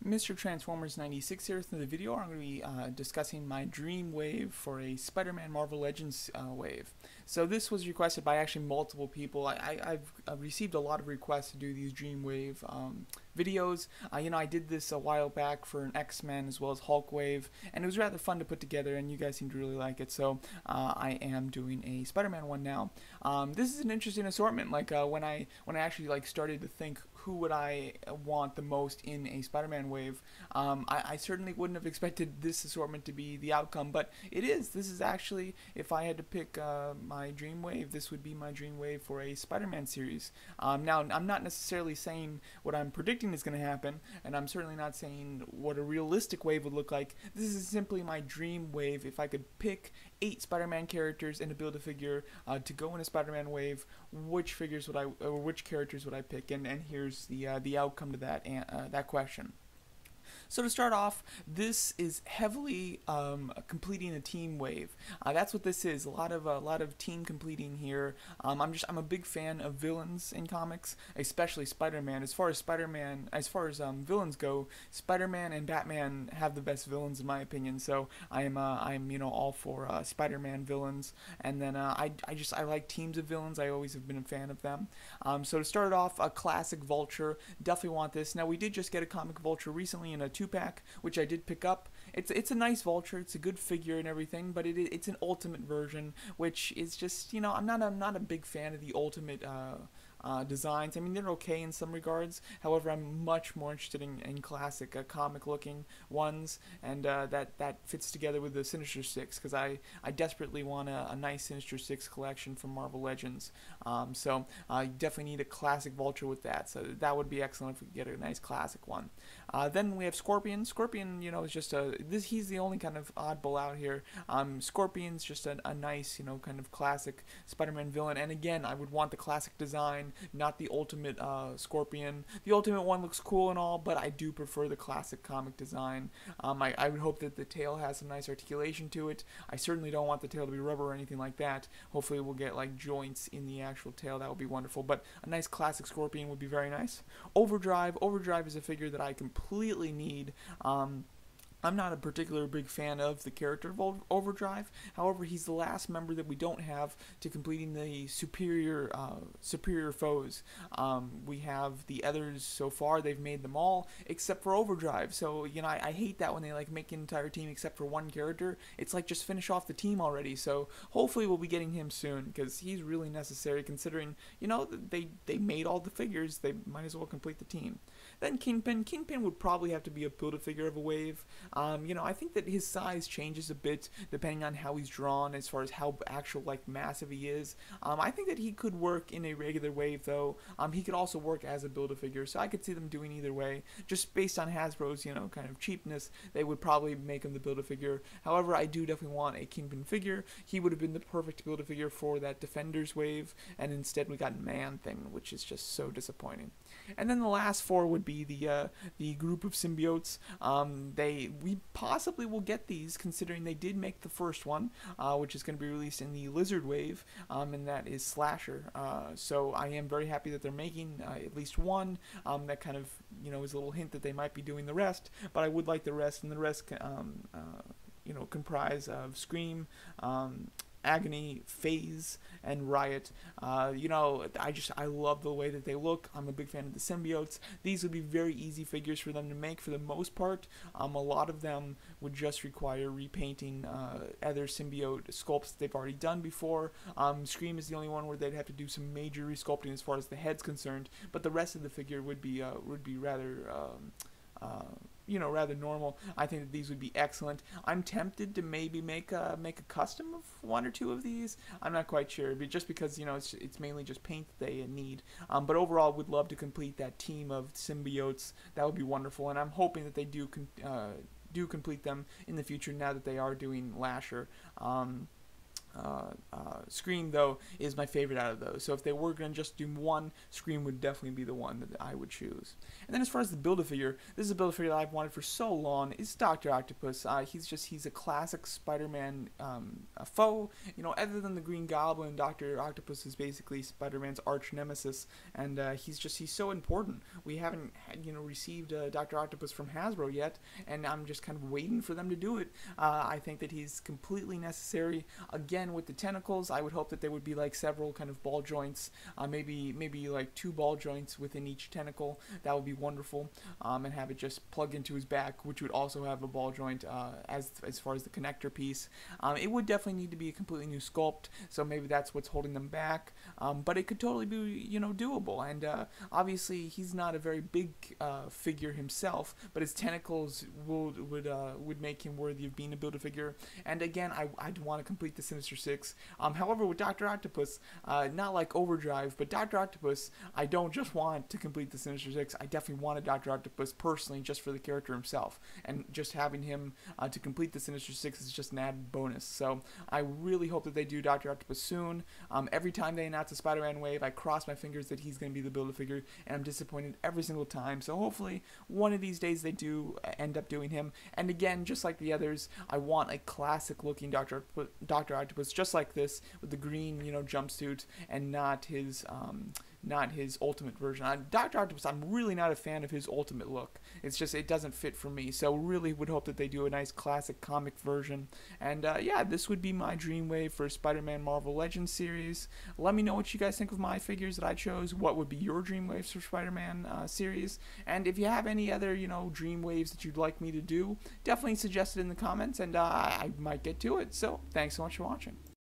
Mr. Transformers 96 here. In the video, I'm going to be discussing my dream wave for a Spider-Man Marvel Legends wave. So this was requested by actually multiple people. I've received a lot of requests to do these dream wave videos. I did this a while back for an X-Men as well as Hulk wave, and it was rather fun to put together, and you guys seem to really like it. So I am doing a Spider-Man one now. This is an interesting assortment. When I actually started to think who would I want the most in a Spider-Man wave, I certainly wouldn't have expected this assortment to be the outcome, but it is. This is actually, if I had to pick my dream wave, this would be my dream wave for a Spider-Man series. Now, I'm not necessarily saying what I'm predicting is going to happen, and I'm certainly not saying what a realistic wave would look like. This is simply my dream wave. If I could pick 8 Spider-Man characters and to build a figure to go in a Spider-Man wave, which characters would I pick? And here's the outcome to that question. So to start off, this is heavily completing a team wave. That's what this is. A lot of team completing here. I'm a big fan of villains in comics, especially Spider-Man. As far as villains go, Spider-Man and Batman have the best villains in my opinion. So I'm all for Spider-Man villains. And then I like teams of villains. I always have been a fan of them. So to start off, a classic Vulture. Definitely want this. Now we did just get a comic Vulture recently in a 2-pack, which I did pick up. It's a nice Vulture. It's a good figure and everything, but it's an ultimate version, which is just I'm not a big fan of the ultimate designs. I mean, they're okay in some regards. However, I'm much more interested in classic comic-looking ones, and that fits together with the Sinister Six, because I desperately want a nice Sinister Six collection from Marvel Legends. So you definitely need a classic Vulture with that. So that would be excellent if we could get a nice classic one. Then we have Scorpion. Scorpion, is just he's the only kind of oddball out here. Scorpion's just a nice, kind of classic Spider-Man villain. And again, I would want the classic design, not the ultimate Scorpion. The ultimate one looks cool and all, but I do prefer the classic comic design. I would hope that the tail has some nice articulation to it. I certainly don't want the tail to be rubber or anything like that. Hopefully we'll get like joints in the actual tail. That would be wonderful. But a nice classic Scorpion would be very nice. Overdrive. Overdrive is a figure that I completely need. I'm not a particular big fan of the character of Overdrive. However, he's the last member that we don't have to completing the superior foes. We have the others so far. They've made them all except for Overdrive. So I hate that when they make an entire team except for one character. It's like, just finish off the team already. So hopefully we'll be getting him soon, because he's really necessary considering they made all the figures. They might as well complete the team. Then Kingpin. Kingpin would probably have to be a Build-A-Figure of a wave. I think that his size changes a bit depending on how he's drawn, as far as how massive he is. I think that he could work in a regular wave, though. He could also work as a Build-A-Figure, so I could see them doing either way. Just based on Hasbro's, kind of cheapness, they would probably make him the Build-A-Figure. However, I do definitely want a Kingpin figure. He would have been the perfect Build-A-Figure for that Defenders wave, and instead we got Man-Thing, which is just so disappointing. And then the last 4 would be the group of Symbiotes. We possibly will get these, considering they did make the first one, which is going to be released in the Lizard wave, and that is Slasher. So I am very happy that they're making at least one. That kind of is a little hint that they might be doing the rest, but I would like the rest, and the rest comprise of Scream, Agony, Phase, and Riot. I love the way that they look. I'm a big fan of the Symbiotes. These would be very easy figures for them to make for the most part. A lot of them would just require repainting other symbiote sculpts that they've already done before. Scream is the only one where they'd have to do some major resculpting as far as the head's concerned, but the rest of the figure would be rather rather normal. I think that these would be excellent. I'm tempted to maybe make a custom of 1 or 2 of these. I'm not quite sure, but just because it's mainly just paint that they need. But overall, would love to complete that team of symbiotes. That would be wonderful, and I'm hoping that they do complete them in the future now that they are doing Lasher. Scream, though, is my favorite out of those. So if they were going to just do one, Scream would definitely be the one that I would choose. And then as far as the Build-A-Figure, this is a Build-A-Figure that I've wanted for so long. It's Dr. Octopus. He's a classic Spider-Man foe. You know, other than the Green Goblin, Dr. Octopus is basically Spider-Man's arch nemesis, and he's so important. We haven't received Dr. Octopus from Hasbro yet, and I'm just kind of waiting for them to do it. I think that he's completely necessary. Again, with the tentacles, I would hope that there would be like several kind of ball joints, maybe like 2 ball joints within each tentacle. That would be wonderful, and have it just plug into his back, which would also have a ball joint as far as the connector piece. It would definitely need to be a completely new sculpt, so maybe that's what's holding them back. But it could totally be doable, and obviously he's not a very big figure himself, but his tentacles would make him worthy of being a Build-A-Figure. And again, I'd want to complete the Sinister Six. However, with Dr. Octopus, not like Overdrive, but Dr. Octopus, I don't just want to complete the Sinister Six. I definitely wanted Dr. Octopus personally, just for the character himself, and just having him to complete the Sinister Six is just an added bonus. So I really hope that they do Dr. Octopus soon. Every time they announce a Spider-Man wave, I cross my fingers that he's going to be the Build-A-Figure, and I'm disappointed every single time. So hopefully one of these days they do end up doing him. And again, just like the others, I want a classic looking Dr. Octopus, just like this, with the green jumpsuit, and not his ultimate version. Dr. Octopus, I'm really not a fan of his ultimate look. It's just, it doesn't fit for me. So really would hope that they do a nice classic comic version. And yeah, this would be my dream wave for Spider-Man Marvel Legends series. Let me know what you guys think of my figures that I chose. What would be your dream waves for Spider-Man series? And if you have any other, dream waves that you'd like me to do, definitely suggest it in the comments, and I might get to it. So thanks so much for watching.